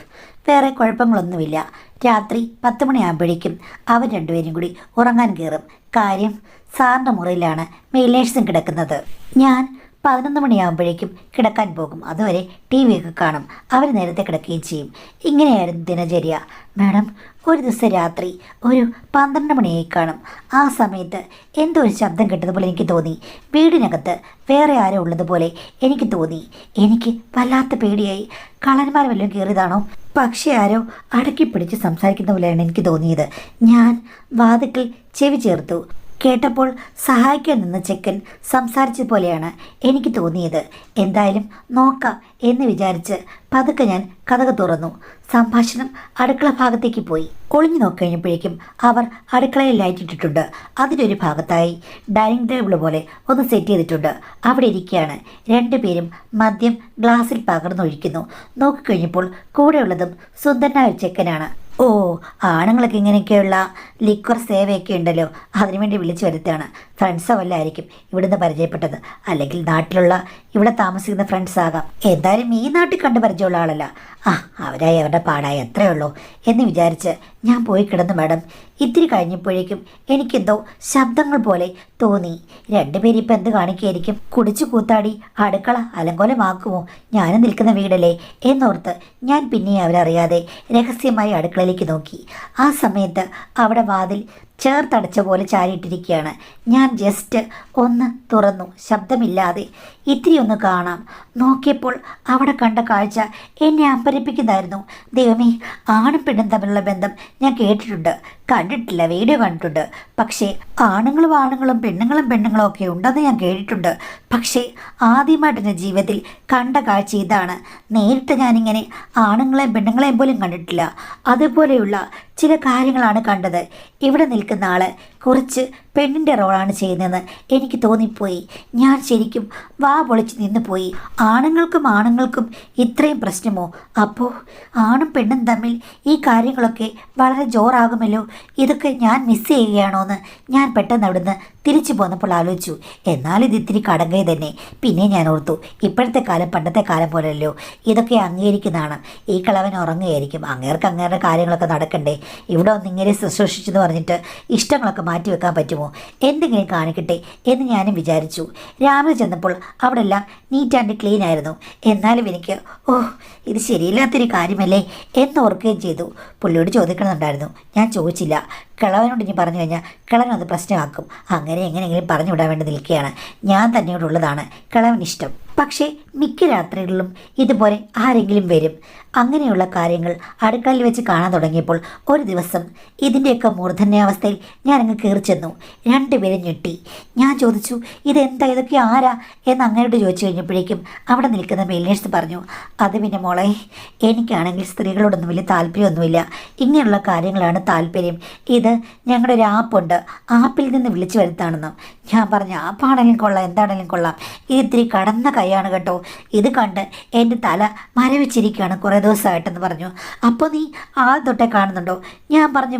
[SPEAKER 1] വേറെ കുഴപ്പങ്ങളൊന്നുമില്ല. രാത്രി 10 മണിയാകുമ്പോഴേക്കും അവർ രണ്ടുപേരും കൂടി ഉറങ്ങാൻ കയറും. കാര്യം സാറിൻ്റെ മുറിയിലാണ് മെയിലേഴ്സും കിടക്കുന്നത്. ഞാൻ 11 മണിയാകുമ്പോഴേക്കും കിടക്കാൻ പോകും. അതുവരെ ടി വിയൊക്കെ കാണും. അവർ നേരത്തെ കിടക്കുകയും ചെയ്യും. ഇങ്ങനെയായിരുന്നു ദിനചര്യ മാഡം. ഒരു ദിവസം രാത്രി ഒരു 12 മണിയായി കാണും. ആ സമയത്ത് എന്തോ ഒരു ശബ്ദം കേട്ടതുപോലെ എനിക്ക് തോന്നി. വീടിനകത്ത് വേറെ ആരോ ഉള്ളതുപോലെ എനിക്ക് തോന്നി. എനിക്ക് വല്ലാത്ത പേടിയായി. കള്ളന്മാർ വല്ലതും കയറിയതാണോ? പക്ഷേ ആരോ അടക്കി പിടിച്ച് സംസാരിക്കുന്ന പോലെയാണ് എനിക്ക് തോന്നിയത്. ഞാൻ വാതിൽക്കൽ ചെവി ചേർത്തു. കേട്ടപ്പോൾ സഹായിക്കാൻ നിന്ന ചെക്കൻ സംസാരിച്ച പോലെയാണ് എനിക്ക് തോന്നിയത്. എന്തായാലും നോക്കാം എന്ന് വിചാരിച്ച് പതുക്കെ ഞാൻ കതക് തുറന്നു. സംഭാഷണം അടുക്കള ഭാഗത്തേക്ക് പോയി. ഒളിഞ്ഞു നോക്കിക്കഴിഞ്ഞപ്പോഴേക്കും അവർ അടുക്കളയിൽ ലൈറ്റ് ഇട്ടിട്ടുണ്ട്. അതിലൊരു ഭാഗത്തായി ഡൈനിങ് ടേബിൾ പോലെ ഒന്ന് സെറ്റ് ചെയ്തിട്ടുണ്ട്. അവിടെ ഇരിക്കുകയാണ്. രണ്ടുപേരും മദ്യം ഗ്ലാസ്സിൽ പകർന്നൊഴിക്കുന്നു. നോക്കിക്കഴിഞ്ഞപ്പോൾ കൂടെയുള്ളതും സുന്ദരനായ ഒരു ചെക്കനാണ്. ഓ, ആണുങ്ങൾക്ക് ഇങ്ങനെയൊക്കെയുള്ള ലിക്വർ സേവയൊക്കെ ഉണ്ടല്ലോ, അതിനുവേണ്ടി വിളിച്ചു വരുത്തുകയാണ്. ഫ്രണ്ട്സോ വല്ലതായിരിക്കും ഇവിടുന്ന് പരിചയപ്പെട്ടത്, അല്ലെങ്കിൽ നാട്ടിലുള്ള ഇവിടെ താമസിക്കുന്ന ഫ്രണ്ട്സ് ആകാം. എന്തായാലും ഈ നാട്ടിൽ കണ്ട് പരിചയമുള്ള ആളല്ല. ആ, അവരായി അവരുടെ പാടായി അത്രയേ ഉള്ളൂ എന്ന് വിചാരിച്ച് ഞാൻ പോയി കിടന്നു മാഡം. ഇത്തിരി കഴിഞ്ഞപ്പോഴേക്കും എനിക്കെന്തോ ശബ്ദങ്ങൾ പോലെ തോന്നി. രണ്ടുപേരും ഇപ്പം എന്ത് കാണിക്കുകയായിരിക്കും? കുടിച്ചു കൂത്താടി അടുക്കള അലങ്കോലമാക്കുമോ? ഞാനും നിൽക്കുന്ന വീടല്ലേ എന്നോർത്ത് ഞാൻ പിന്നെ അവരറിയാതെ രഹസ്യമായി അടുക്കളയിലേക്ക് നോക്കി. ആ സമയത്ത് അവിടെ വാതിൽ ചേർത്തടച്ച പോലെ ചാരിയിട്ടിരിക്കുകയാണ്. ഞാൻ ജസ്റ്റ് ഒന്ന് തുറന്നു. ശബ്ദമില്ലാതെ ഇത്തിരി ഒന്ന് കാണാം. നോക്കിയപ്പോൾ അവിടെ കണ്ട കാഴ്ച എന്നെ അമ്പരിപ്പിക്കുന്നതായിരുന്നു. ദൈവമേ, ആണും പെണ്ണും തമ്മിലുള്ള ബന്ധം ഞാൻ കേട്ടിട്ടുണ്ട്, കണ്ടിട്ടില്ല, വീഡിയോ കണ്ടിട്ടുണ്ട്. പക്ഷേ ആണുങ്ങളും പെണ്ണുങ്ങളും ഒക്കെ ഉണ്ടെന്ന് ഞാൻ കേട്ടിട്ടുണ്ട്. പക്ഷേ ആദ്യമായിട്ട് എൻ്റെ ജീവിതത്തിൽ കണ്ട കാഴ്ച ഇതാണ്. നേരിട്ട് ഞാനിങ്ങനെ ആണുങ്ങളെയും പെണ്ണുങ്ങളെയും പോലും കണ്ടിട്ടില്ല. അതുപോലെയുള്ള ചില കാര്യങ്ങളാണ് കണ്ടത്. ഇവിടെ നിൽക്കുന്ന ആൾ കുറച്ച് പെണ്ണിൻ്റെ റോളാണ് ചെയ്യുന്നതെന്ന് എനിക്ക് തോന്നിപ്പോയി. ഞാൻ ശരിക്കും വാ പൊളിച്ച് നിന്ന് പോയി. ആണുങ്ങൾക്കും ഇത്രയും പ്രശ്നമോ? അപ്പോൾ ആണും പെണ്ണും തമ്മിൽ ഈ കാര്യങ്ങളൊക്കെ വളരെ ജോറാകുമല്ലോ. ഇതൊക്കെ ഞാൻ മിസ് ചെയ്യുകയാണോ എന്ന് ഞാൻ പെട്ടെന്ന് അവിടുന്ന് തിരിച്ചു പോന്നപ്പോൾ ആലോചിച്ചു. എന്നാലും ഇത് ഇത്തിരി കടങ്കൈ തന്നെ. പിന്നെ ഞാൻ ഓർത്തു, ഇപ്പോഴത്തെ കാലം പണ്ടത്തെ കാലം പോലെയല്ലോ, ഇതൊക്കെ അംഗീകരിക്കുന്നതാണ്. ഈ കളവൻ ഉറങ്ങുകയായിരിക്കും, അങ്ങേരുടെ കാര്യങ്ങളൊക്കെ നടക്കണ്ടേ, ഇവിടെ ഒന്ന് ഇങ്ങനെ ശുശ്രൂഷിച്ചെന്ന് പറഞ്ഞിട്ട് ഇഷ്ടങ്ങളൊക്കെ മാറ്റി വെക്കാൻ പറ്റുമോ? എന്തെങ്കിലും കാണിക്കട്ടെ എന്ന് ഞാനും വിചാരിച്ചു. രാവിലെ ചെന്നപ്പോൾ അവിടെ എല്ലാം നീറ്റ് ആൻഡ് ക്ലീൻ ആയിരുന്നു. എന്നാലും എനിക്ക് ഇത് ശരിയില്ലാത്തൊരു കാര്യമല്ലേ എന്നോർക്കുകയും ചെയ്തു. പുള്ളിയോട് ചോദിക്കണമെന്നുണ്ടായിരുന്നു. ഞാൻ ചോദിച്ചില്ല. കിളവനോട് ഇനി പറഞ്ഞു കഴിഞ്ഞാൽ കിളവനത് പ്രശ്നമാക്കും. അങ്ങനെ എങ്ങനെയെങ്കിലും പറഞ്ഞു വിടാൻ വേണ്ടി നിൽക്കുകയാണ്. ഞാൻ തന്നെയോടുള്ളതാണ് കിളവനിഷ്ടം. പക്ഷേ മിക്ക രാത്രികളിലും ഇതുപോലെ ആരെങ്കിലും വരും. അങ്ങനെയുള്ള കാര്യങ്ങൾ അടുക്കളയിൽ വെച്ച് കാണാൻ തുടങ്ങിയപ്പോൾ ഒരു ദിവസം ഇതിൻ്റെയൊക്കെ മൂർധന്യാവസ്ഥയിൽ ഞാനങ്ങ് കയറി ചെന്നു. രണ്ടുപേരും ഞെട്ടി. ഞാൻ ചോദിച്ചു, ഇതെന്താ, ഇതൊക്കെ ആരാ എന്ന് അങ്ങോട്ട് ചോദിച്ചു കഴിഞ്ഞപ്പോഴേക്കും അവിടെ നിൽക്കുന്ന മെയിലേഴ്സ് പറഞ്ഞു, അത് പിന്നെ മോളെ, എനിക്കാണെങ്കിൽ സ്ത്രീകളോടൊന്നും വലിയ താല്പര്യമൊന്നുമില്ല, ഇങ്ങനെയുള്ള കാര്യങ്ങളാണ് താല്പര്യം. ഇത് ഞങ്ങളുടെ ഒരു ആപ്പുണ്ട്, ആപ്പിൽ നിന്ന് വിളിച്ചു വരുത്താണെന്നും. ഞാൻ പറഞ്ഞു, ആപ്പാണെങ്കിലും കൊള്ളാം, എന്താണെങ്കിലും കൊള്ളാം, ഇത് ഇത്തിരി കടന്ന കൈയാണ് കേട്ടോ, ഇത് കണ്ട് എൻ്റെ തല മരവിച്ചിരിക്കുകയാണ് കുറേ ദിവസമായിട്ടെന്ന് പറഞ്ഞു. അപ്പോൾ നീ ആൾ തൊട്ടേ കാണുന്നുണ്ടോ? ഞാൻ പറഞ്ഞു,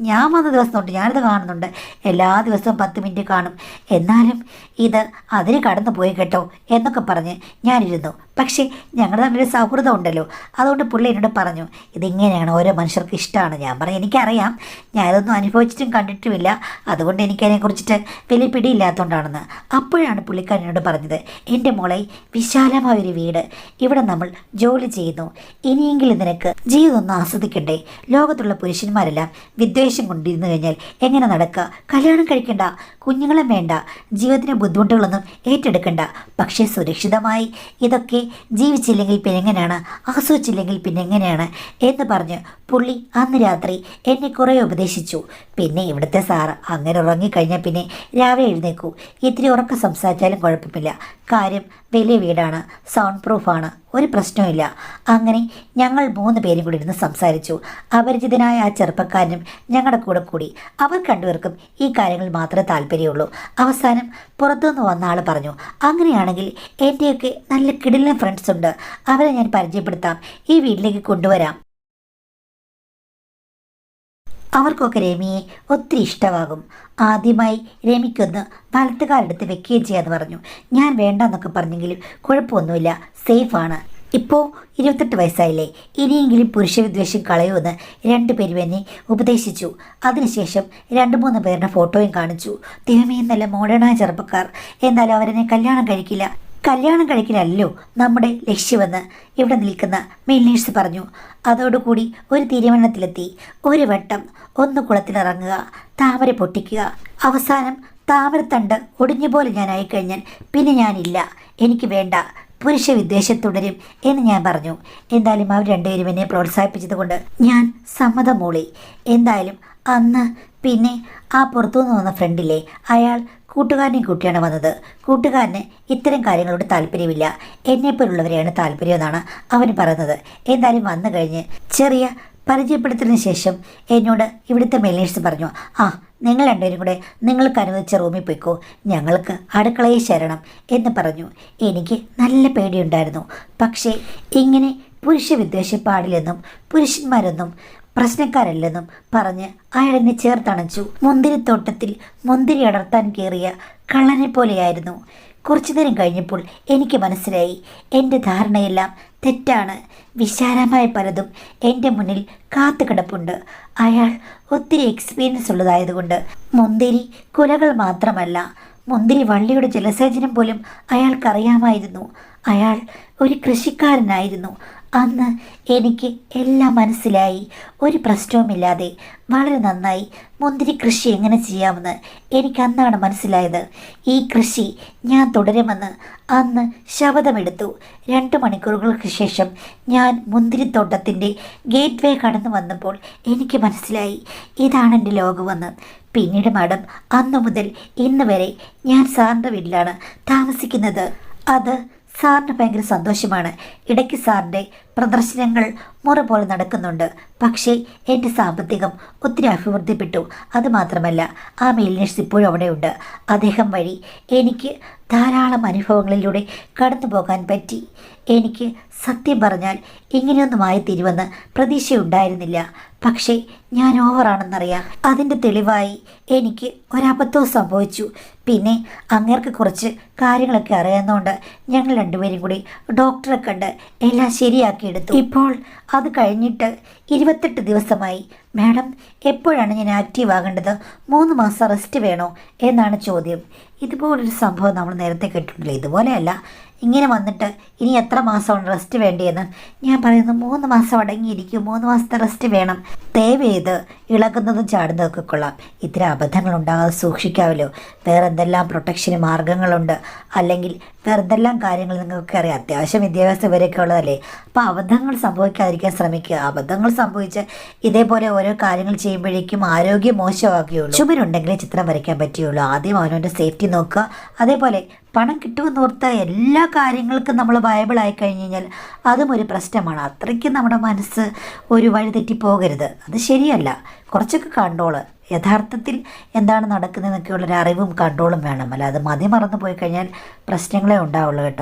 [SPEAKER 1] ഞാൻ വന്ന ദിവസം തൊട്ട് ഞാനിത് കാണുന്നുണ്ട്, എല്ലാ ദിവസവും 10 മിനിറ്റ് കാണും, എന്നാലും ഇത് അതിന് കടന്നു പോയി കേട്ടോ എന്നൊക്കെ പറഞ്ഞ് ഞാനിരുന്നു. പക്ഷേ ഞങ്ങൾ തമ്മിൽ സൗഹൃദം ഉണ്ടല്ലോ, അതുകൊണ്ട് പുള്ളി എന്നോട് പറഞ്ഞു, ഇതിങ്ങനെയാണ്, ഓരോ മനുഷ്യർക്ക് ഇഷ്ടമാണ്. ഞാൻ പറഞ്ഞു, എനിക്കറിയാം, ഞാനിതൊന്നും അനുഭവിച്ചിട്ടും കണ്ടിട്ടുമില്ല, അതുകൊണ്ട് എനിക്കതിനെക്കുറിച്ചിട്ട് വലിയ പിടിയില്ലാത്തതുകൊണ്ടാണെന്ന്. അപ്പോഴാണ് പുള്ളിക്കാരനോട് പറഞ്ഞത്, എൻ്റെ മോളെ, വിശാലമായൊരു വീട്, ഇവിടെ നമ്മൾ ജോലി ചെയ്യുന്നു, ഇനിയെങ്കിലും നിനക്ക് ജീവിതം ഒന്ന് ആസ്വദിക്കണ്ടേ? ലോകത്തുള്ള പുരുഷന്മാരെല്ലാം വിദ്വേഷം കൊണ്ടിരുന്നു കഴിഞ്ഞാൽ എങ്ങനെ നടക്കുക? കല്യാണം കഴിക്കണ്ട, കുഞ്ഞുങ്ങളും വേണ്ട, ജീവിതത്തിന് ബുദ്ധിമുട്ടുകളൊന്നും ഏറ്റെടുക്കണ്ട. പക്ഷേ സുരക്ഷിതമായി ഇതൊക്കെ ജീവിച്ചില്ലെങ്കിൽ പിന്നെ എങ്ങനെയാണ്, ആസ്വദിച്ചില്ലെങ്കിൽ പിന്നെ എങ്ങനെയാണ് എന്ന് പറഞ്ഞ് പുള്ളി അന്ന് രാത്രി എന്നെ കുറേ ഉപദേശിച്ചു. പിന്നെ ഇവിടുത്തെ സാറ് അങ്ങനെ ഉറങ്ങിക്കഴിഞ്ഞാൽ പിന്നെ രാവിലെ എഴുന്നേക്കൂ, ഇത്തിരി ഉറക്കം സംസാരിച്ചാലും കുഴപ്പമില്ല, കാര്യം വലിയ വീടാണ്, സൗണ്ട് പ്രൂഫാണ്, ഒരു പ്രശ്നവുമില്ല. അങ്ങനെ ഞങ്ങൾ 3 പേരും കൂടി ഇരുന്ന് സംസാരിച്ചു. അപരിചിതനായ ആ ചെറുപ്പക്കാരനും ഞങ്ങളുടെ കൂടെ കൂടി. അവർ രണ്ടുപേർക്കും ഈ കാര്യങ്ങൾ മാത്രമേ താല്പര്യമുള്ളൂ. അവസാനം പുറത്തുനിന്ന് വന്ന ആൾ പറഞ്ഞു, അങ്ങനെയാണെങ്കിൽ എൻ്റെയൊക്കെ നല്ല കിടിലൻ ഫ്രണ്ട്സ് ഉണ്ട്, അവരെ ഞാൻ പരിചയപ്പെടുത്താം, ഈ വീട്ടിലേക്ക് കൊണ്ടുവരാം. അവർക്കൊക്കെ രമിയെ ഒത്തിരി ഇഷ്ടമാകും. ആദ്യമായി രമിക്കൊന്ന് വലത്തുകാലെടുത്ത് വെക്കുകയും ചെയ്യാന്ന് പറഞ്ഞു. ഞാൻ വേണ്ടെന്നൊക്കെ പറഞ്ഞെങ്കിലും കുഴപ്പമൊന്നുമില്ല, സേഫാണ്. ഇപ്പോൾ 28 വയസ്സായില്ലേ, ഇനിയെങ്കിലും പുരുഷവിദ്വേഷം കളയുമെന്ന് 2 പേരും എന്നെ ഉപദേശിച്ചു. അതിനുശേഷം 2-3 പേരുടെ ഫോട്ടോയും കാണിച്ചു. ദൈവമേ, നല്ല മോഡേണായ ചെറുപ്പക്കാർ, എന്നാലും അവരെന്നെ കല്യാണം കഴിക്കില്ല. കല്യാണം കഴിക്കലല്ലോ നമ്മുടെ ലക്ഷ്യമെന്ന് ഇവിടെ നിൽക്കുന്ന മെയിലേഴ്സ് പറഞ്ഞു. അതോടുകൂടി ഒരു തീരുമാനത്തിലെത്തി. ഒരു വട്ടം ഒന്ന് കുളത്തിലിറങ്ങുക, താമര പൊട്ടിക്കുക, അവസാനം താമരത്തണ്ട് ഒടിഞ്ഞുപോലെ ഞാനായിക്കഴിഞ്ഞാൽ പിന്നെ ഞാനില്ല, എനിക്ക് വേണ്ട, പുരുഷ വിദ്വേഷം തുടരും എന്ന് ഞാൻ പറഞ്ഞു. എന്തായാലും അവർ 2 പേരും എന്നെ പ്രോത്സാഹിപ്പിച്ചതുകൊണ്ട് ഞാൻ സമ്മതം മൂളി. എന്തായാലും അന്ന് പിന്നെ ആ പുറത്തുനിന്ന് വന്ന ഫ്രണ്ടില്ലേ, അയാൾ കൂട്ടുകാരനെയും കൂട്ടിയാണ് വന്നത്. കൂട്ടുകാരന് ഇത്തരം കാര്യങ്ങളോട് താല്പര്യമില്ല, എന്നെപ്പോലുള്ളവരെയാണ് താല്പര്യമെന്നാണ് അവന് പറയുന്നത്. എന്തായാലും വന്നു കഴിഞ്ഞ് ചെറിയ പരിചയപ്പെടുത്തലിന് ശേഷം എന്നോട് ഇവിടുത്തെ മെയിലേഴ്സ് പറഞ്ഞു, ആ നിങ്ങൾ 2 പേരും കൂടെ നിങ്ങൾക്ക് അനുവദിച്ച റൂമിൽ പോയിക്കോ, ഞങ്ങൾക്ക് അടുക്കളയിൽ ചേരണം എന്ന് പറഞ്ഞു. എനിക്ക് നല്ല പേടിയുണ്ടായിരുന്നു. പക്ഷേ ഇങ്ങനെ പുരുഷ വിദ്വേഷം പാടില്ലെന്നും പുരുഷന്മാരൊന്നും പ്രശ്നക്കാരല്ലെന്നും പറഞ്ഞ് അയാളെന്നെ ചേർത്തണച്ചു. മുന്തിരിത്തോട്ടത്തിൽ മുന്തിരി അടർത്താൻ കയറിയ കള്ളനെ പോലെയായിരുന്നു. കുറച്ചു നേരം കഴിഞ്ഞപ്പോൾ എനിക്ക് മനസ്സിലായി, എൻ്റെ ധാരണയെല്ലാം തെറ്റാണ്. വിശാലമായ പലതും എൻ്റെ മുന്നിൽ കാത്തു കിടപ്പുണ്ട്. അയാൾ ഒത്തിരി എക്സ്പീരിയൻസ് ഉള്ളതായതുകൊണ്ട് മുന്തിരി കുലകൾ മാത്രമല്ല, മുന്തിരി വള്ളിയുടെ ജലസേചനം പോലും അയാൾക്കറിയാമായിരുന്നു. അയാൾ ഒരു കൃഷിക്കാരനായിരുന്നു. അന്ന് എനിക്ക് എല്ലാം മനസ്സിലായി. ഒരു പ്രശ്നവുമില്ലാതെ വളരെ നന്നായി മുന്തിരി കൃഷി എങ്ങനെ ചെയ്യാമെന്ന് എനിക്ക് അന്നാണ് മനസ്സിലായത്. ഈ കൃഷി ഞാൻ തുടരുമെന്ന് അന്ന് ശപഥമെടുത്തു. 2 മണിക്കൂറുകൾക്ക് ശേഷം ഞാൻ മുന്തിരിത്തോട്ടത്തിൻ്റെ ഗേറ്റ് വേ കടന്നു വന്നപ്പോൾ എനിക്ക് മനസ്സിലായി, ഇതാണ് എൻ്റെ ലോകമെന്ന്. പിന്നീട് മാഡം, അന്നു മുതൽ ഇന്ന് വരെ ഞാൻ സാറിൻ്റെ വീട്ടിലാണ് താമസിക്കുന്നത്. അത് സാറിന് ഭയങ്കര സന്തോഷമാണ്. ഇടയ്ക്ക് സാറിൻ്റെ പ്രദർശനങ്ങൾ മുറ പോലെ നടക്കുന്നുണ്ട്. പക്ഷേ എൻ്റെ സാമ്പത്തികം ഒത്തിരി അഭിവൃദ്ധിപ്പെട്ടു. അതുമാത്രമല്ല, ആ മെയിൽനേഴ്സ് ഇപ്പോഴും അവിടെയുണ്ട്. അദ്ദേഹം വഴി എനിക്ക് ധാരാളം അനുഭവങ്ങളിലൂടെ കടന്നു പോകാൻ പറ്റി. എനിക്ക് സത്യം പറഞ്ഞാൽ ഇങ്ങനെയൊന്നുമായി തീരുമെന്ന് പ്രതീക്ഷയുണ്ടായിരുന്നില്ല. പക്ഷേ ഞാൻ ഓവറാണെന്നറിയാം. അതിൻ്റെ തെളിവായി എനിക്ക് ഒരബദ്ധവും സംഭവിച്ചു. പിന്നെ അങ്ങേർക്ക് കുറച്ച് കാര്യങ്ങളൊക്കെ അറിയാവുന്നതുകൊണ്ട് ഞങ്ങൾ 2 പേരും കൂടി ഡോക്ടറെ കണ്ട് എല്ലാം ശരിയാക്കിയെടുത്തു. ഇപ്പോൾ അത് കഴിഞ്ഞിട്ട് 28 ദിവസമായി. മാഡം, എപ്പോഴാണ് ഞാൻ ആക്റ്റീവ് ആകേണ്ടത്? 3 മാസം റെസ്റ്റ് വേണോ എന്നാണ് ചോദ്യം. ഇതുപോലൊരു സംഭവം നമ്മൾ നേരത്തെ കേട്ടിട്ടില്ല. ഇതുപോലെയല്ല, ഇങ്ങനെ വന്നിട്ട് ഇനി എത്ര മാസമാണ് റെസ്റ്റ് വേണ്ടിയെന്ന് ഞാൻ പറയുന്നു. 3 മാസം അടങ്ങിയിരിക്കും, 3 മാസത്തെ റെസ്റ്റ് വേണം. ദയവേത് ഇളകുന്നതും ചാടുന്നതൊക്കെ കൊള്ളാം. ഇത്തരം അബദ്ധങ്ങളുണ്ടാകാതെ സൂക്ഷിക്കാമല്ലോ. വേറെ എന്തെല്ലാം പ്രൊട്ടക്ഷന് മാർഗങ്ങളുണ്ട്, അല്ലെങ്കിൽ വേറെ എന്തെല്ലാം കാര്യങ്ങൾ നിങ്ങൾക്ക് അറിയാം. അത്യാവശ്യം വിദ്യാഭ്യാസം ഇവരൊക്കെ ഉള്ളതല്ലേ. അപ്പോൾ അബദ്ധങ്ങൾ സംഭവിക്കാതിരിക്കാൻ ശ്രമിക്കുക. അബദ്ധങ്ങൾ സംഭവിച്ച് ഇതേപോലെ ഓരോ കാര്യങ്ങൾ ചെയ്യുമ്പോഴേക്കും ആരോഗ്യം മോശമാക്കുകയുള്ളൂ. ചുമരുണ്ടെങ്കിലേ ചിത്രം വരയ്ക്കാൻ പറ്റുകയുള്ളൂ. ആദ്യം അവനവൻ്റെ സേഫ്റ്റി നോക്കുക. അതേപോലെ പണം കിട്ടുമെന്നോർത്ത എല്ലാ കാര്യങ്ങൾക്കും നമ്മൾ ബൈബിളായി കഴിഞ്ഞ് കഴിഞ്ഞാൽ അതും ഒരു പ്രശ്നമാണ്. അത്രയ്ക്കും നമ്മുടെ മനസ്സ് ഒരു വഴി തെറ്റിപ്പോകരുത്. അത് ശരിയല്ല. കുറച്ചൊക്കെ കൺട്രോള്, യഥാർത്ഥത്തിൽ എന്താണ് നടക്കുന്നതെന്നൊക്കെയുള്ളൊരു അറിവും കൺട്രോളും വേണം. അല്ല അത് മതി മറന്നു പോയി കഴിഞ്ഞാൽ പ്രശ്നങ്ങളേ ഉണ്ടാവുള്ളൂ കേട്ടോ.